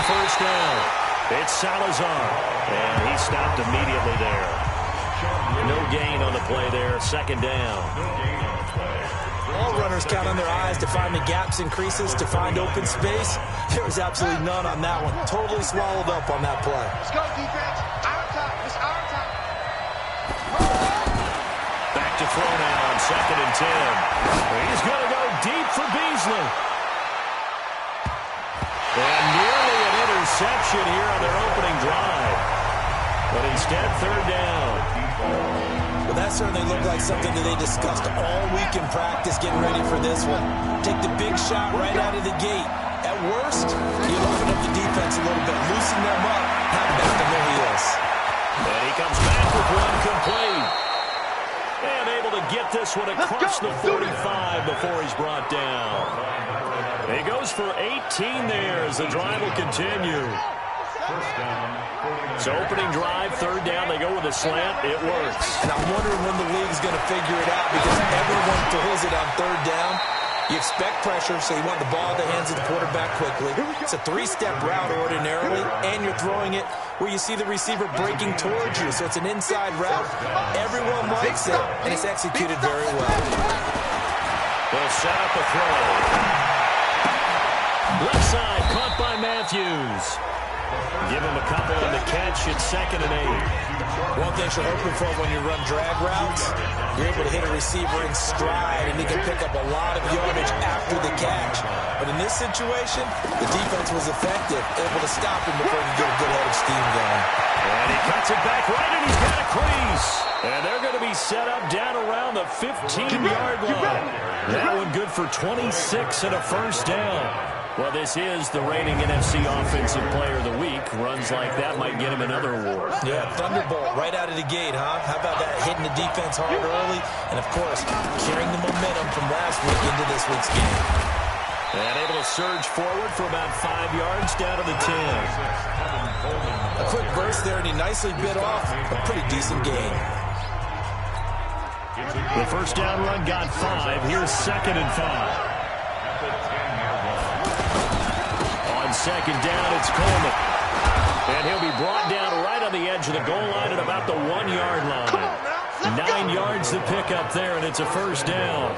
first down. It's Salazar, and he stopped immediately there. No gain on the play there, second down. All runners count on their eyes to find the gaps and creases, to find open space. There was absolutely none on that one. Totally swallowed up on that play. Let's go, defense. Our time. It's our time. Back to throw now on 2nd and 10. He's going to go deep for Beasley. And nearly an interception here on their opening drive. But instead, 3rd down. Well, that certainly looked like something that they discussed all week in practice getting ready for this one. Take the big shot right out of the gate. At worst, you open up the defense a little bit, loosen them up, have back on their heels. And he comes back with one complete. And able to get this one across the 45 before he's brought down. He goes for 18 there as the drive will continue. So opening drive, 3rd down, they go with a slant. It works. And I'm wondering when the league's going to figure it out because everyone throws it on 3rd down. You expect pressure, so you want the ball in the hands of the quarterback quickly. It's a 3-step route ordinarily, and you're throwing it where you see the receiver breaking towards you. So it's an inside route. Everyone likes it, and it's executed very well. They'll set up a throw. Left side, caught by Matthews. Give him a couple on the catch. It's 2nd and 8. One thing you're hoping for when you run drag routes, you're able to hit a receiver in stride, and he can pick up a lot of yardage after the catch. But in this situation, the defense was effective, able to stop him before he could get a good head of steam going. And he cuts it back right, and he's got a crease. And they're going to be set up down around the 15-yard line. That one good for 26 and a first down. Well, this is the reigning NFC Offensive Player of the Week. Runs like that might get him another award. Yeah, Thunderbolt right out of the gate, huh? How about that? Hitting the defense hard early, and, of course, carrying the momentum from last week into this week's game. And able to surge forward for about 5 yards down to the 10. A quick burst there, and he nicely bit off a pretty decent gain. The first down run got 5. Here's 2nd and 5. On 2nd down, it's Coleman. And he'll be brought down right on the edge of the goal line at about the 1-yard line. 9 yards to pick up there, and it's a first down.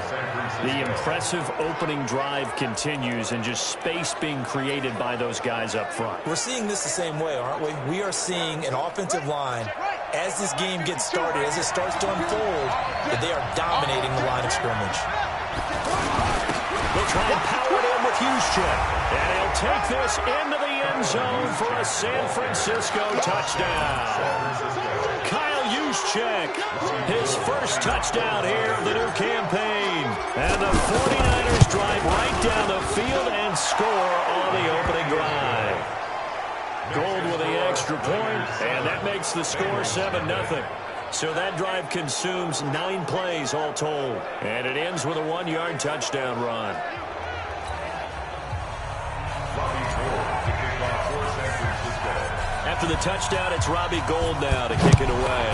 The impressive opening drive continues, and just space being created by those guys up front. We're seeing this the same way, aren't we? We are seeing an offensive line, as this game gets started, as it starts to unfold, that they are dominating the line of scrimmage. They'll try and power it in with Juszczyk. And he'll take this into the end zone for a San Francisco touchdown. Kyle Juszczyk, his first touchdown here of the new campaign. And the 49ers drive right down the field and score on the opening drive. Gold with the extra point, and that makes the score 7-0. So that drive consumes 9 plays all told. And it ends with a 1-yard touchdown run. After the touchdown, it's Robbie Gould now to kick it away.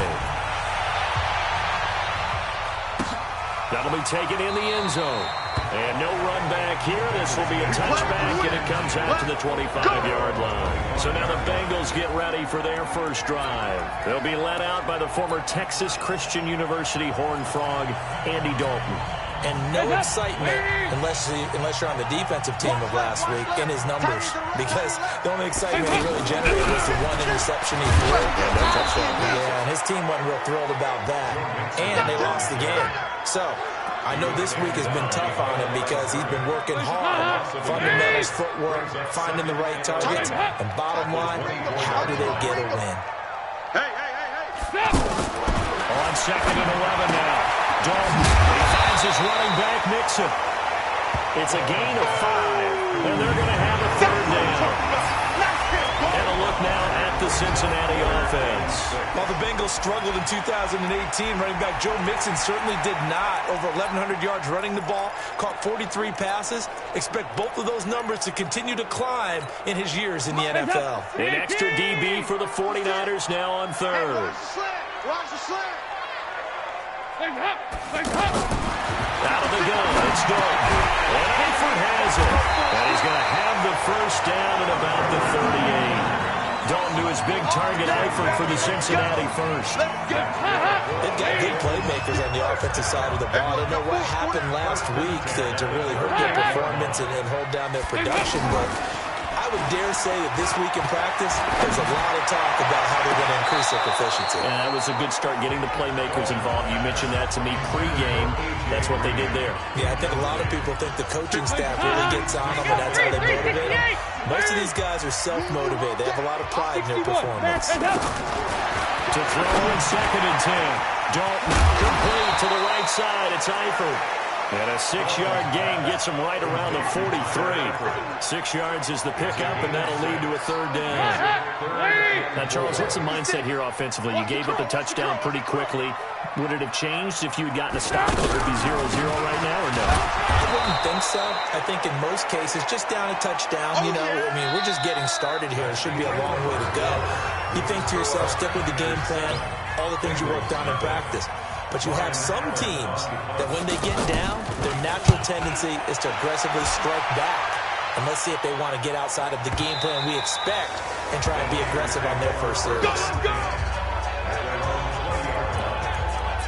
That'll be taken in the end zone. And no run back here. This will be a touchback, and it comes out to the 25-yard line. So now the Bengals get ready for their first drive. They'll be led out by the former Texas Christian University Horned Frog, Andy Dalton. And no excitement unless you're on the defensive team of last week in his numbers. Because the only excitement he really generated was the 1 interception he threw. Yeah, and his team wasn't real thrilled about that. And they lost the game. So I know this week has been tough on him because he's been working hard. Fundamentals, footwork, finding the right targets. And bottom line, how do they get a win? Hey. On 2nd and 11 now. Dalton, he finds his running back, Mixon. It's a gain of 5, and they're going to have a 3rd down. And a look now at the Cincinnati offense. While the Bengals struggled in 2018, running back Joe Mixon certainly did not. Over 1,100 yards running the ball, caught 43 passes. Expect both of those numbers to continue to climb in his years in the NFL. An extra DB for the 49ers now on 3rd. Watch the slant. Out of the gun, it's Dalton. And Eifert has it. And he's going to have the first down at about the 38. big target Eifert for the Cincinnati first. They've got good playmakers on the offensive side of the ball. I don't know what happened last week to really hurt their performance and hold down their production, but I would dare say that this week in practice, there's a lot of talk about how they're going to increase their proficiency. And that was a good start, getting the playmakers involved. You mentioned that to me pregame. That's what they did there. Yeah, I think a lot of people think the coaching staff really gets on them, and that's how they motivate them. Most of these guys are self-motivated. They have a lot of pride in their performance. To throw in 2nd and 10. Dalton complete to the right side. It's Eifert. And a 6-yard gain gets him right around the 43. 6 yards is the pickup, and that'll lead to a 3rd down. Now, Charles, what's the mindset here offensively? You gave up the touchdown pretty quickly. Would it have changed if you had gotten a stop? It would be 0-0 right now, or no? I wouldn't think so. I think in most cases, just down a touchdown, you know, I mean, we're just getting started here. It should be a long way to go. You think to yourself, stick with the game plan, all the things you worked on in practice. But you have some teams that when they get down, their natural tendency is to aggressively strike back. And let's see if they want to get outside of the game plan we expect and try and be aggressive on their first series.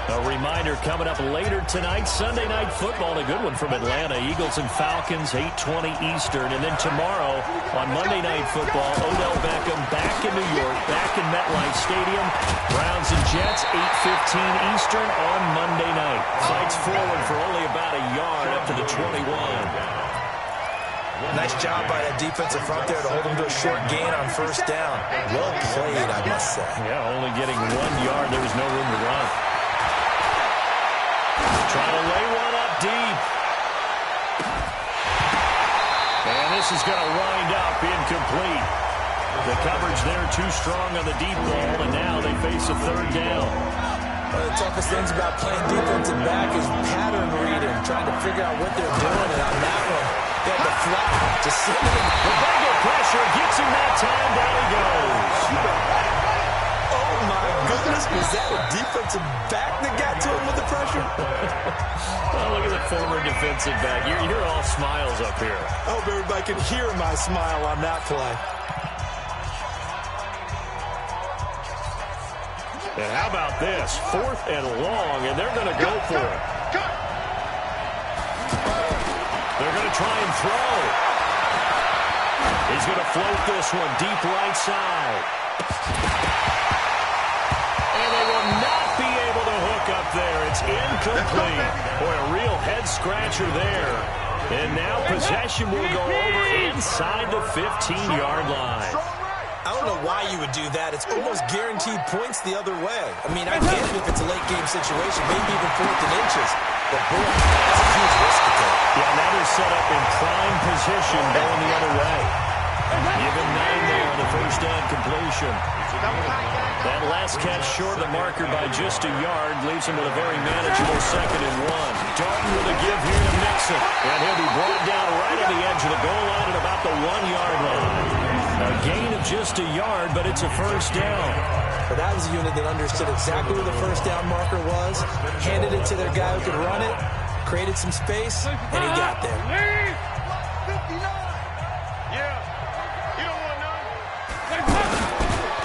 A reminder coming up later tonight, Sunday Night Football, a good one from Atlanta. Eagles and Falcons, 8:20 Eastern. And then tomorrow on Monday Night Football, Odell Beckham back in New York, back in MetLife Stadium. Browns and Jets, 8:15 Eastern on Monday night. Fights forward for only about a yard up to the 21. Nice job by that defensive front there to hold them to a short gain on 1st down. Well played, I must say. Yeah, only getting 1 yard. There was no room to run. Trying to lay one up deep. And this is going to wind up incomplete. The coverage there too strong on the deep ball, and now they face a 3rd down. One of the toughest things about playing defensive back is pattern reading, trying to figure out what they're doing. And on that one, they have the flat, just sitting in the bigger pressure gets him that time. Down he goes. Oh, my goodness. Was that a defensive back that got to him with the pressure? Oh, look at the former defensive back. You're all smiles up here. I hope everybody can hear my smile on that play. And how about this? 4th and long, and they're going to go for it. They're going to try and throw. He's going to float this one deep right side. And they will not be able to hook up there. It's incomplete. Boy, a real head-scratcher there. And now possession will go over inside the 15-yard line. I don't know why you would do that. It's almost guaranteed points the other way. I mean, I get it if it's a late-game situation, maybe even 4th and inches. But, boy, that's a huge risk to take. Yeah, now they're set up in prime position going the other way. Given 9 there on the 1st down completion. That last catch short of the marker by just a yard leaves him with a very manageable 2nd and 1. Dalton with a give here to Mixon. And he'll be brought down right on the edge of the goal line at about the 1-yard line. A gain of just a yard, but it's a 1st down. But that was a unit that understood exactly where the 1st down marker was, handed it to their guy who could run it, created some space, and he got there.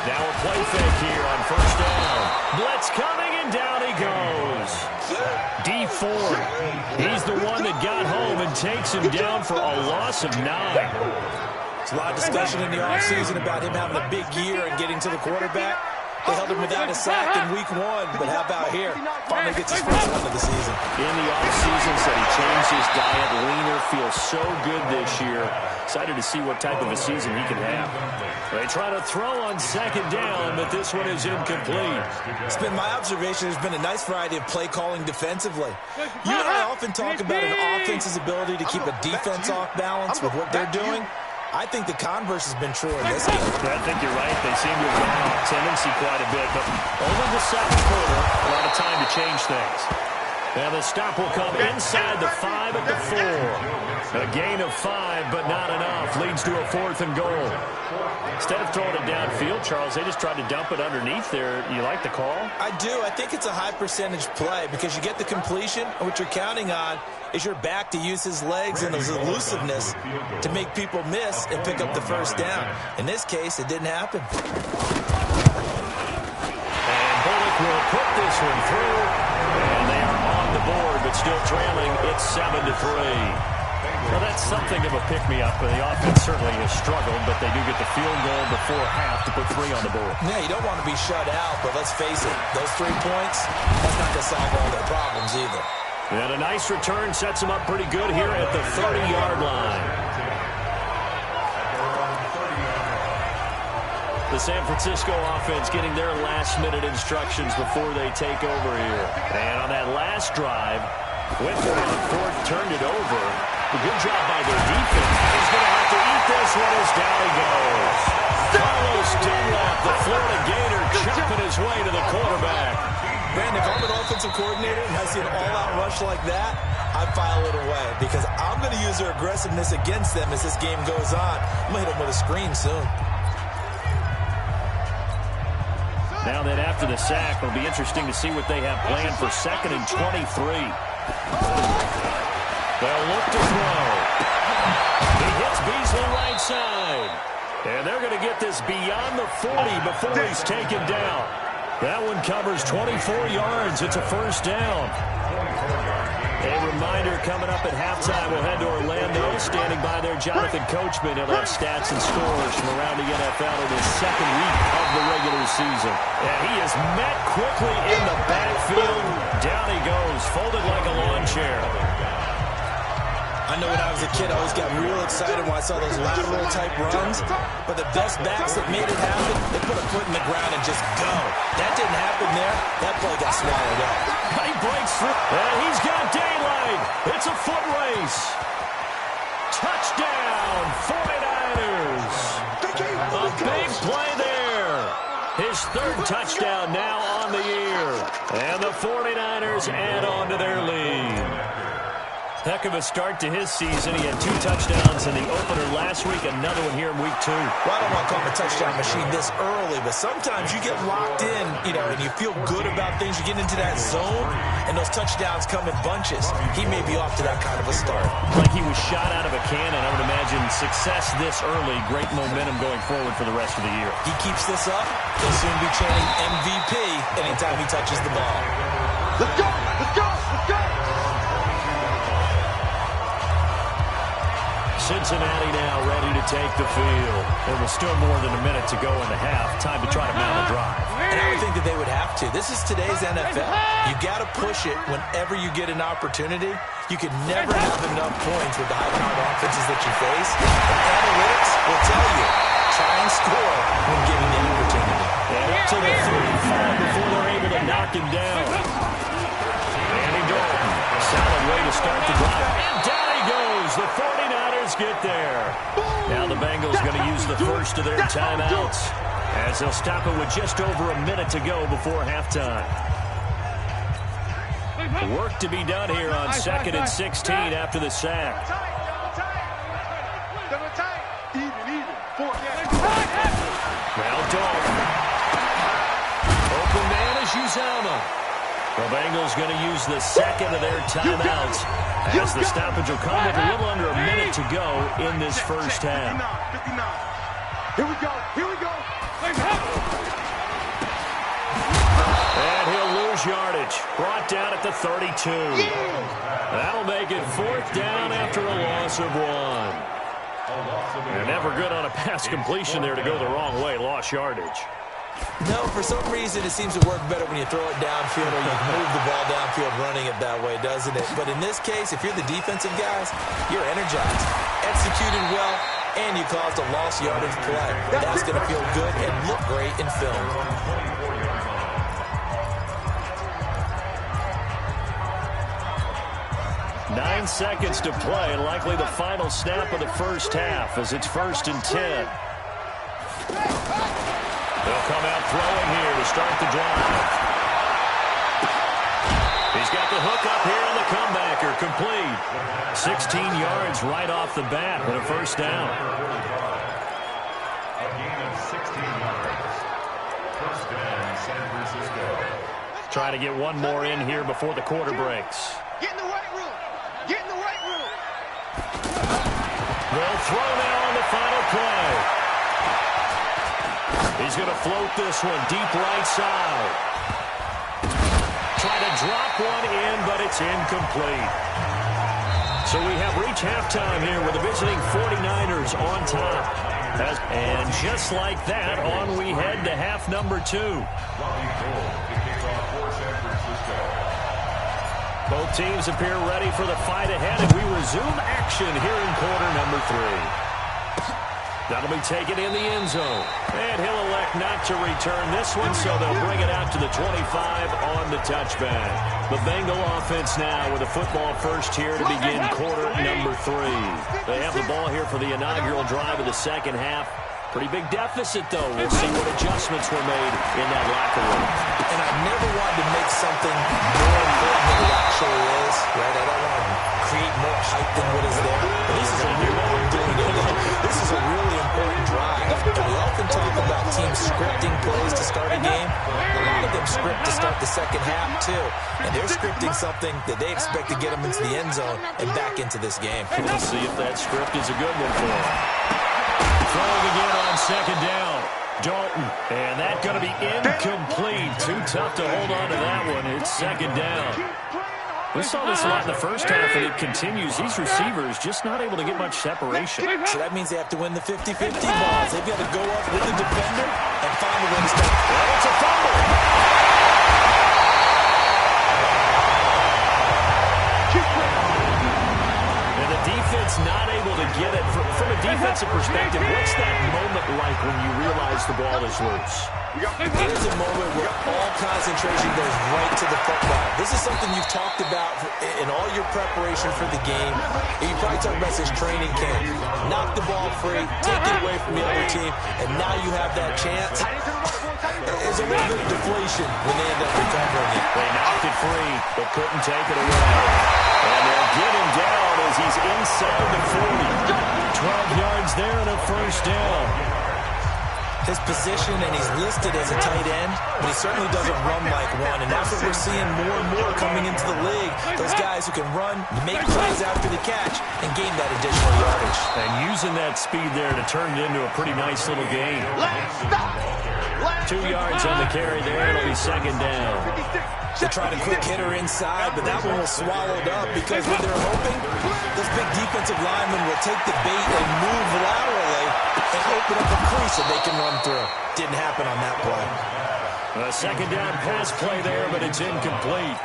Now a play fake here on 1st down. Blitz coming, and down he goes. D Ford, he's the one that got home and takes him down for a loss of 9. There's a lot of discussion in the offseason about him having a big year and getting to the quarterback. They held him without a sack in week 1, but how about here? Finally gets his first one of the season. In the offseason, said he changed his diet, leaner, feels so good this year. Excited to see what type of a season he can have. They try to throw on 2nd down, but this one is incomplete. It's been my observation there's been a nice variety of play calling defensively. You and I often talk about an offense's ability to keep a defense off balance with what they're doing. I think the converse has been true in this game. I think you're right. They seem to have gone off tendency quite a bit, but over the 2nd quarter, a lot of time to change things. And the stop will come inside the 5 at the 4. A gain of 5, but not enough. Leads to a 4th and goal. Instead of throwing it downfield, Charles, they just tried to dump it underneath there. You like the call? I do. I think it's a high percentage play because you get the completion, and what you're counting on is your back to use his legs and his elusiveness to make people miss and pick up the first down. In this case, it didn't happen. And Bullock will put this one through. And they are on the board, but still trailing. It's 7-3. Well, that's something of a pick-me-up. The offense certainly has struggled, but they do get the field goal before half to put 3 on the board. Yeah, you don't want to be shut out, but let's face it, those 3 points, that's not going to solve all their problems either. And a nice return sets them up pretty good here at the 30-yard line. The San Francisco offense getting their last-minute instructions before they take over here. And on that last drive, went for it on 4th, turned it over. A good job by their defense. He's going to have to eat this one as down he goes. Carlos Dunlap, the Florida Gator, chopping his way to the quarterback. Man, if I'm an offensive coordinator and I see an all-out rush like that, I file it away because I'm going to use their aggressiveness against them as this game goes on. I'm going to hit them with a screen soon. Now then, after the sack, it'll be interesting to see what they have planned for 2nd and 23. They'll look to throw. He hits Beasley right side. And they're going to get this beyond the 40 before he's taken down. That one covers 24 yards. It's a first down. A reminder coming up at halftime. We'll head to Orlando. Standing by there, Jonathan Coachman. He'll have stats and scores from around the NFL in his 2nd week of the regular season. And he is met quickly in the backfield. Down he goes, folded like a lawn chair. I know when I was a kid, I always got real excited when I saw those lateral-type runs. But the best backs that made it happen, they put a foot in the ground and just go. That didn't happen there. That play got swallowed up. He breaks through. And he's got daylight. It's a foot race. Touchdown, 49ers. A big play there. His 3rd touchdown now on the year. And the 49ers add on to their lead. Heck of a start to his season. He had 2 touchdowns in the opener last week, another one here in week 2. Well, I don't want to call him a touchdown machine this early, but sometimes you get locked in, and you feel good about things. You get into that zone, and those touchdowns come in bunches. He may be off to that kind of a start. Like he was shot out of a cannon. I would imagine success this early, great momentum going forward for the rest of the year. He keeps this up, he'll soon be chanting MVP anytime he touches the ball. Let's go! Let's go! Let's go! Cincinnati now ready to take the field. There was still more than a minute to go in the half. Time to try to mount a drive. And I would think that they would have to. This is today's NFL. You got to push it whenever you get an opportunity. You can never have enough points with the high-powered offenses that you face. But analytics will tell you, try and score when given the opportunity. And up to the 35 before they're able to knock him down. Andy Dalton, a solid way to start the drive. And down he goes. The 49ers get there. Now the Bengals going to use the first of their timeouts as they'll stop it with just over a minute to go before halftime. Work to be done here on 2nd and 16 after the sack. Now Dalton. Open man is Uzama. The Bengals going to use the 2nd of their timeouts as the stoppage will come with a little under a minute to go in this first half. 59. Here we go. Here we go. And he'll lose yardage. Brought down at the 32. That'll make it 4th down after a loss of 1. And never good on a pass completion there to go the wrong way. Lost yardage. No, for some reason, it seems to work better when you throw it downfield or you move the ball downfield running it that way, doesn't it? But in this case, if you're the defensive guys, you're energized, executed well, and you caused a lost yardage play. That's going to feel good and look great in film. Nine seconds to play, and likely the final snap of the first half as it's 1st and 10. They'll come out throwing here to start the drive. He's got the hook up here on the comebacker. Complete. 16 yards right off the bat and a first down. A gain of 16 yards. First down, San Francisco. Try to get one more in here before the quarter breaks. Get in the right room. Get in the right room. They'll throw now on the final play. He's going to float this one deep right side. Try to drop one in, but it's incomplete. So we have reached halftime here with the visiting 49ers on top. And just like that, on we head to half number 2. Both teams appear ready for the fight ahead, and we resume action here in quarter number 3. That'll be taken in the end zone. And he'll elect not to return this one, so they'll bring it out to the 25 on the touchback. The Bengal offense now with a football first here to begin quarter number 3. They have the ball here for the inaugural drive of the second half. Pretty big deficit, though. We'll see what adjustments were made in that locker room. And I never wanted to make something more important than it actually is, right? I don't want to create more hype than what is there. But this is a really this is a really important drive. And we often talk about teams scripting plays to start a game. A lot of them script to start the second half, too. And they're scripting something that they expect to get them into the end zone and back into this game. We'll see if that script is a good one for them. Throwing again on second down. Dalton. And that's going to be incomplete. Too tough to hold on to that one. It's second down. We saw this a lot in the first half, and it continues. These receivers just not able to get much separation. So that means they have to win the 50-50 balls. They've got to go up with the defender and find a way to stop. And it's a fumble. And the defense not able to get it. From a defensive perspective, what's that moment like when you realize the ball is loose? It is a moment where all concentration goes right to the football. This is something you've talked about in all your preparation for the game. You probably talked about since training camp. Knock the ball free, take it away from the other team, and now you have that chance. There's a little bit of deflation when they end up recovering it. They knocked it free, but couldn't take it away. And they'll get him down as he's inside the 40. 12 yards there and a first down. His position, and he's listed as a tight end, but he certainly doesn't run like one, and that's what we're seeing more and more coming into the league. Those guys who can run, make plays after the catch, and gain that additional yardage. And using that speed there to turn it into a pretty nice little game. 2 yards on the carry there, it'll be second down. They tried a quick hitter inside, but that one was swallowed up because when they're hoping, those big defensive linemen will take the bait and move laterally and open up a crease that they can run through. Didn't happen on that play. A second down pass play there, but it's incomplete.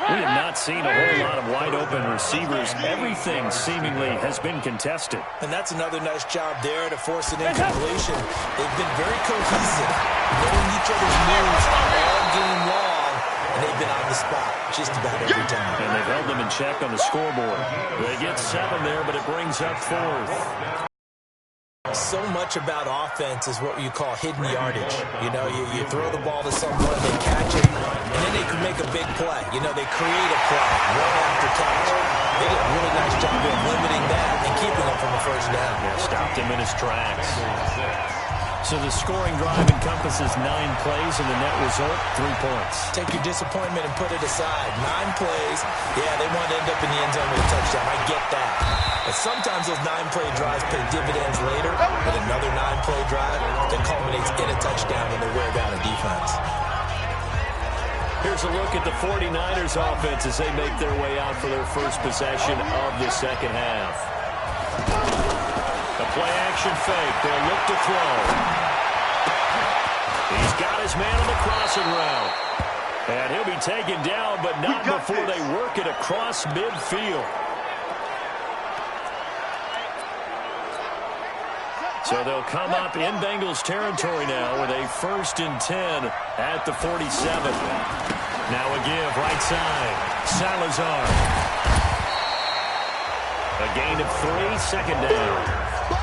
We have not seen a whole lot of wide-open receivers. Everything seemingly has been contested. And that's another nice job there to force an incompletion. They've been very cohesive, knowing each other's moves all game long, and they've been on the spot just about every time. And they've held them in check on the scoreboard. They get 7 there, but it brings up 4th. So much about offense is what you call hidden yardage. You know, you throw the ball to someone, they catch it, and then they can make a big play. You know, they create a play, run after catch. They did a really nice job of limiting that and keeping him from a first down. Yeah, stopped him in his tracks. So the scoring drive encompasses 9 plays, and the net result, 3 points. Take your disappointment and put it aside. 9 plays. Yeah, they want to end up in the end zone with a touchdown. I get that. But sometimes those 9-play drives pay dividends later with another 9-play drive that culminates in a touchdown when they wear down a defense. Here's a look at the 49ers offense as they make their way out for their first possession of the second half. The play-action fake. They'll look to throw. He's got his man on the crossing route. And he'll be taken down, but not before they work it across midfield. So they'll come up in Bengals territory now with a 1st and 10 at the 47. Now a give right side. Salazar. A gain of 3, second down.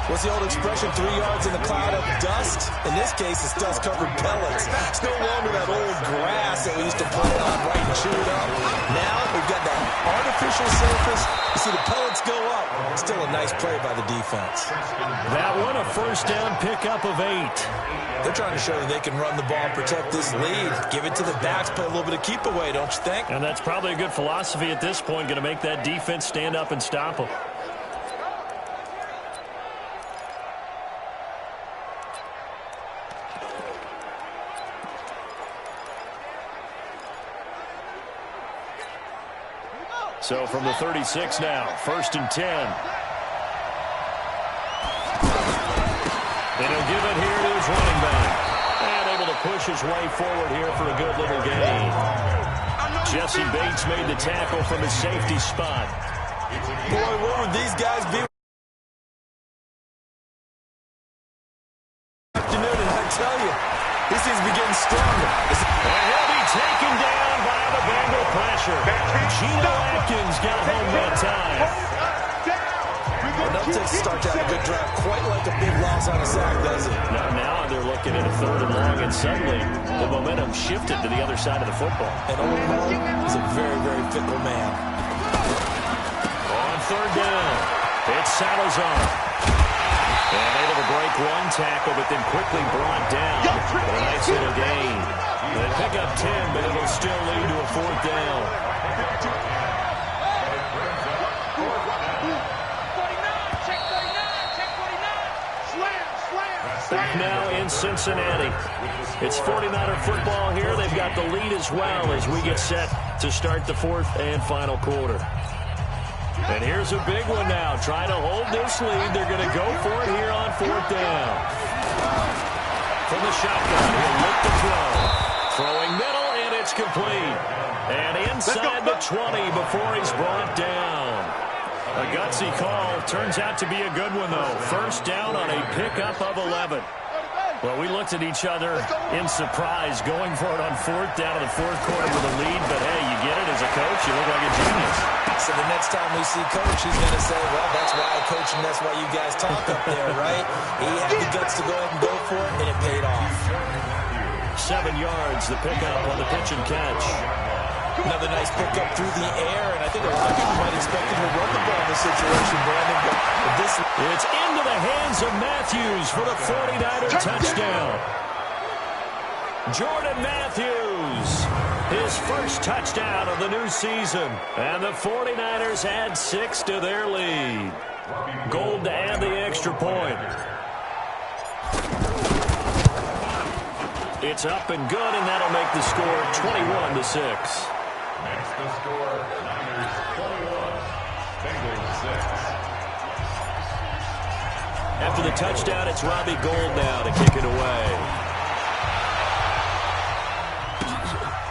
What's the old expression, 3 yards in a cloud of dust? In this case, it's dust-covered pellets. It's no longer that old grass that we used to play on right and chew it up. Now we've got that artificial surface. You see the pellets go up. Still a nice play by the defense. That one, a first down pickup of 8. They're trying to show that they can run the ball and protect this lead. Give it to the backs, play a little bit of keep away, don't you think? And that's probably a good philosophy at this point, going to make that defense stand up and stop them. So from the 36 now, 1st and 10. And he'll give it here to his running back. And able to push his way forward here for a good little gain. Jesse Bates made the tackle from his safety spot. Boy, what would these guys be? Afternoon, and I tell you, this seems to be getting stronger. And he'll be taken down by the Bengal pressure. Geno Atkins got home that time. Well, no takes to start to have a good drive. Quite like a big loss on a sack, does it? Now they're looking at a 3rd and long, and suddenly the momentum shifted to the other side of the football. And old Mo is a very, very fickle man. On 3rd down, it's Salazar. And able to break one tackle, but then quickly brought down for a nice little gain. They pick up 10, but it'll still lead to a 4th down. Back now in Cincinnati. It's 49er football here. They've got the lead as well as we get set to start the 4th and final quarter. And here's a big one now. Trying to hold this lead. They're going to go for it here on 4th down. From the shotgun, he'll look to throw. Throwing middle, and it's complete. And inside the 20 before he's brought down. A gutsy call. Turns out to be a good one, though. 1st down on a pickup of 11. Well, we looked at each other in surprise going for it on 4th down in the 4th quarter with a lead. But, hey, you get it as a coach. You look like a genius. So the next time we see Coach, he's going to say, well, that's why I coach and that's why you guys talk up there, right? He had the guts to go ahead and go for it, and it paid off. 7 yards, the pickup on the pitch and catch. Another nice pickup through the air, and I think a lot of people might expect him to run the ball in this situation, Brandon, but this... It's into the hands of Matthews for the 49er touchdown. Jordan Matthews, his first touchdown of the new season, and the 49ers add 6 to their lead. Gold to add the extra point. It's up and good, and that'll make the score 21-6. Makes the score Niners 21, Bengals 6. After the touchdown, it's Robbie Gould now to kick it away.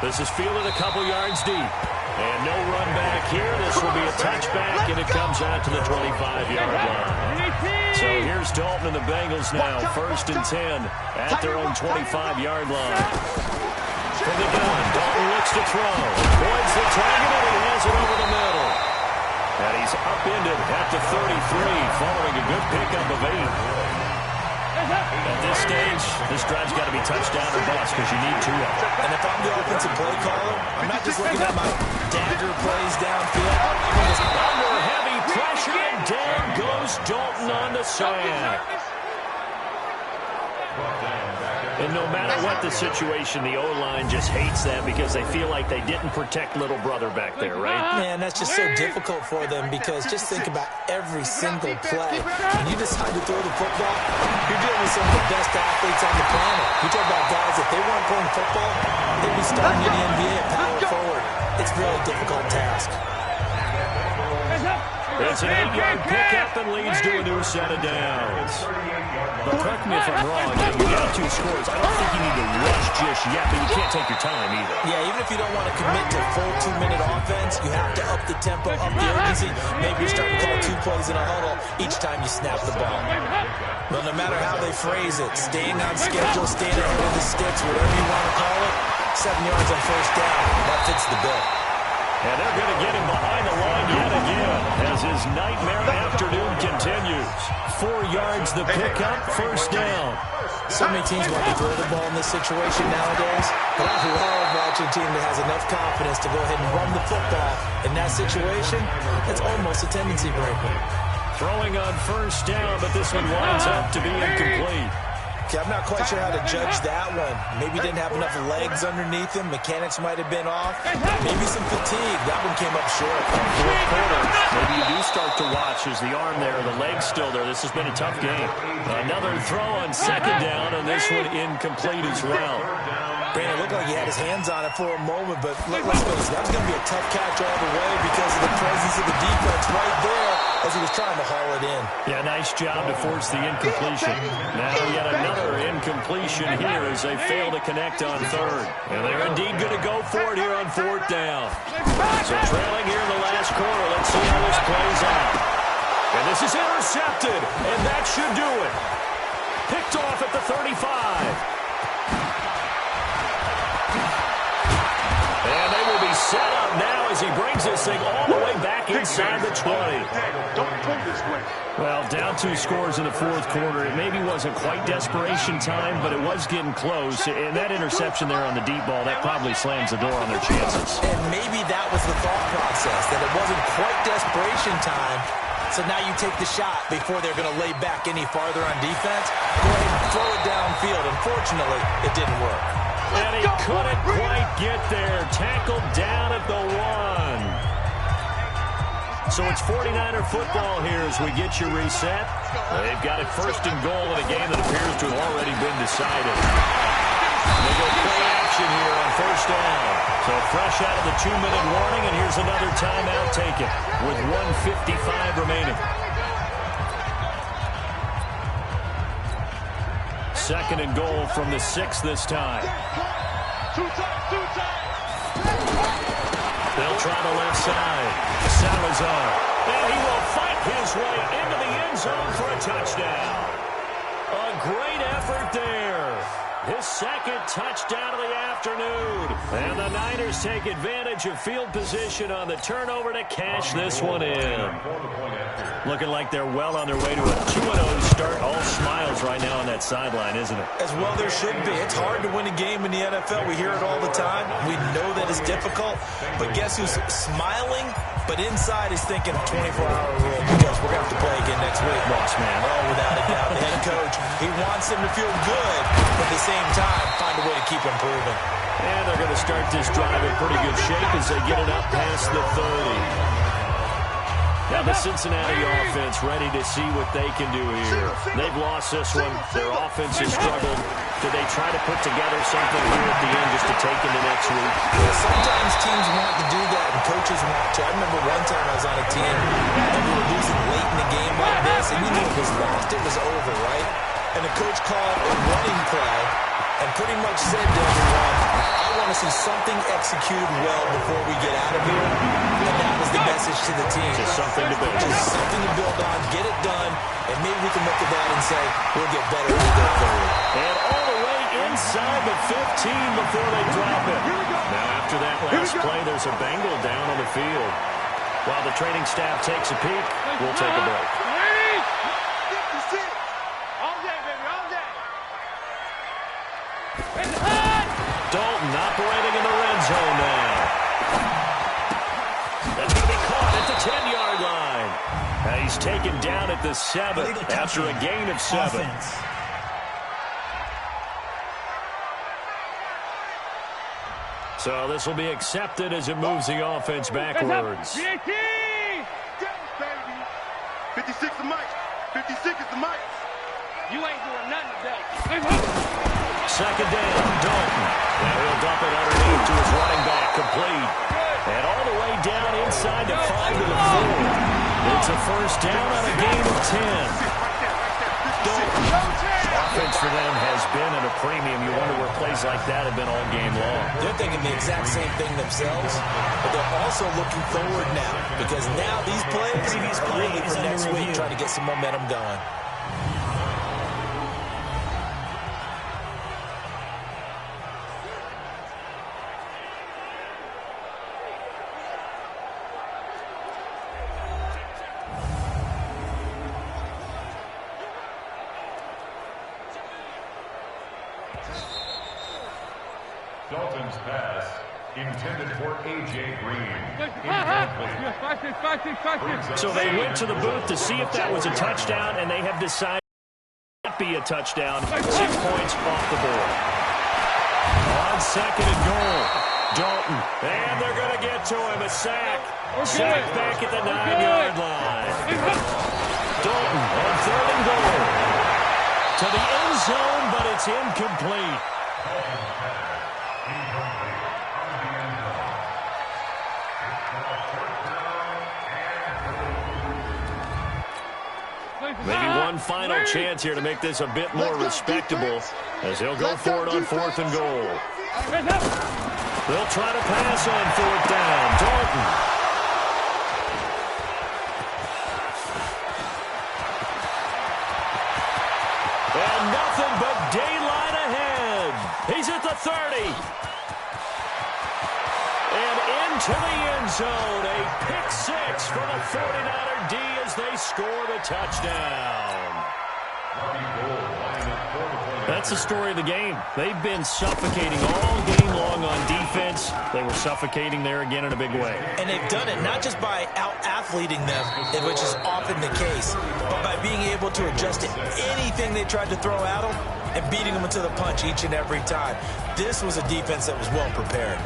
This is fielded a couple yards deep. And no run back here. This will be a touchback, and it comes out to the 25-yard line. So here's Dalton and the Bengals now, 1st and 10 at their own 25-yard line. From the gun, Dalton looks to throw. Points the target, and he has it over the middle. And he's upended at the 33, following a good pickup of 8. At this stage, this drive's got to be touchdown or bust because you need 2 of them. And if I'm the offensive play caller, I'm not just looking at my dagger plays downfield. I'm just under heavy pressure, and down goes Dalton on the sack. And no matter what the situation, the O-line just hates that because they feel like they didn't protect little brother back there, right? Man, that's just so difficult for them because just think about every single play. When you decide to throw the football, you're dealing with some of the best athletes on the planet. You talk about guys, if they weren't playing football, they'd be starting in the NBA and power forward. It's a really difficult task. It's an 8-yard pickup and leads to a new set of downs. But correct me if I'm wrong, you got 2 scores. I don't think you need to rush just yet, but you can't take your time either. Yeah, even if you don't want to commit to full 2-minute offense, you have to up the tempo, up the urgency. Maybe you're starting to call 2 plays in a huddle each time you snap the ball. But no matter how they phrase it, staying on schedule, staying ahead of the sticks, whatever you want to call it, 7 yards on 1st down, that fits the bill. And they're going to get him behind the line yet again as his nightmare afternoon continues. 4 yards the pickup, first down. So many teams want to throw the ball in this situation nowadays, but I love watching a team that has enough confidence to go ahead and run the football. In that situation, it's almost a tendency breaker. Throwing on first down, but this one winds up to be incomplete. Okay, I'm not quite sure how to judge that one. Maybe didn't have enough legs underneath him. Mechanics might have been off. Maybe some fatigue. That one came up short. Fourth quarter. Maybe you do start to watch as the arm there, the leg's still there. This has been a tough game. Another throw on second down, and this one incomplete as well. Brandon, it looked like he had his hands on it for a moment, but let's face it, that was going to be a tough catch all the way because of the presence of the defense right there as he was trying to haul it in. Yeah, nice job to force the incompletion. Now yet another incompletion here as they fail to connect on third. And they're indeed going to go for it here on fourth down. So trailing here in the last quarter. Let's see how this plays out. And this is intercepted, and that should do it. Picked off at the 35. And they will be set up now as he brings this thing all the way back inside the 20. Don't play this way. Well, down 2 scores in the fourth quarter. It maybe wasn't quite desperation time, but it was getting close. And that interception there on the deep ball, that probably slams the door on their chances. And maybe that was the thought process, that it wasn't quite desperation time. So now you take the shot before they're going to lay back any farther on defense. Go ahead and throw it downfield. Unfortunately, it didn't work. And he couldn't quite get there. Tackled down at the 1. So it's 49er football here as we get you reset. They've got it first and goal in a game that appears to have already been decided. And they go play action here on first down. So fresh out of the 2-minute warning, and here's another timeout taken with 1:55 remaining. Second and goal from the 6 this time. Two times. They'll try the left side. Salazar. And he will fight his way into the end zone for a touchdown. A great effort there. His second touchdown of the afternoon. And the Niners take advantage of field position on the turnover to cash this one in. Looking like they're well on their way to a 2-0 start. All smiles right now on that sideline, isn't it? As well there should be. It's hard to win a game in the NFL. We hear it all the time. We know that it's difficult. But guess who's smiling? But inside is thinking 24-hour rule because we're going to have to play again next week, boss man. Oh, without a doubt. The head coach, he wants them to feel good, but at the same time, find a way to keep improving. And they're going to start this drive in pretty good shape as they get it up past the 30. Now the Cincinnati offense ready to see what they can do here. They've lost this one. Their offense has struggled. Do they try to put together something here at the end just to take into next week? Well, sometimes teams want to do that, and coaches want to. I remember one time I was on a team, and we were losing late in the game like this, and you knew it was lost. It was over, right? And the coach called a running play and pretty much said to everyone, I want to see something executed well before we get out of here. And that was the message to the team. Just something to build. Just something to build on, get it done, and maybe we can look at that and say, we'll get better as we go forward. And all the way inside the 15 before they drop it. Now after that last play, there's a Bengal down on the field. While the training staff takes a peek, we'll take a break. Dalton operating in the red zone now. That's going to be caught at the 10-yard line. Now he's taken down at the 7 after a gain of 7. So this will be accepted as it moves the offense backwards. 56 the mic. 56 is the mic. You ain't doing nothing today. Second down, Dalton. Now he'll dump it underneath to his running back, complete. And all the way down inside the 5 to the 4. It's a first down on a gain of 10. Dalton. Offense for them has been at a premium. You wonder where plays like that have been all game long. They're thinking the exact same thing themselves, but they're also looking forward now because now these plays are really for next week, trying to get some momentum going. Dalton's pass intended for A.J. Green. So they went to the booth to see if that was a touchdown, and they have decided it not be a touchdown. 6 points off the board. On 2nd and goal, Dalton. And they're going to get to him. A sack. Sack back at the 9-yard line. Dalton on 3rd and goal. To the end zone, but it's incomplete. Maybe one final chance here to make this a bit more respectable as they'll go for it on 4th and goal. They'll try to pass on 4th down. Dalton. And nothing but daylight ahead. He's at the 30. And into the end zone. A pick 6 for the 49er D as they score the touchdown. That's the story of the game. They've been suffocating all game long on defense. They were suffocating there again in a big way. And they've done it not just by out-athleting them, which is often the case, but by being able to adjust to anything they tried to throw at them and beating them into the punch each and every time. This was a defense that was well prepared.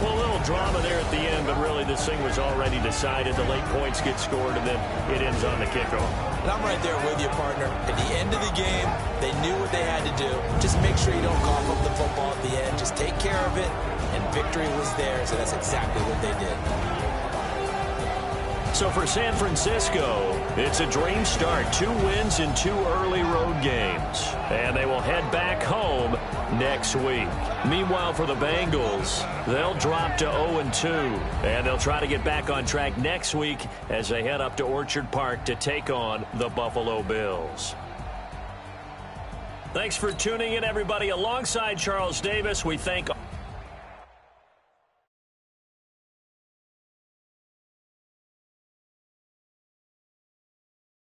Well, a little drama there at the end, but really this thing was already decided. The late points get scored, and then it ends on the kickoff. And I'm right there with you, partner. At the end of the game, they knew what they had to do. Just make sure you don't cough up the football at the end. Just take care of it, and victory was theirs, and that's exactly what they did. So for San Francisco, it's a dream start. 2 wins in 2 early road games. And they will head back home next week. Meanwhile, for the Bengals, they'll drop to 0-2. And they'll try to get back on track next week as they head up to Orchard Park to take on the Buffalo Bills. Thanks for tuning in, everybody. Alongside Charles Davis, we thank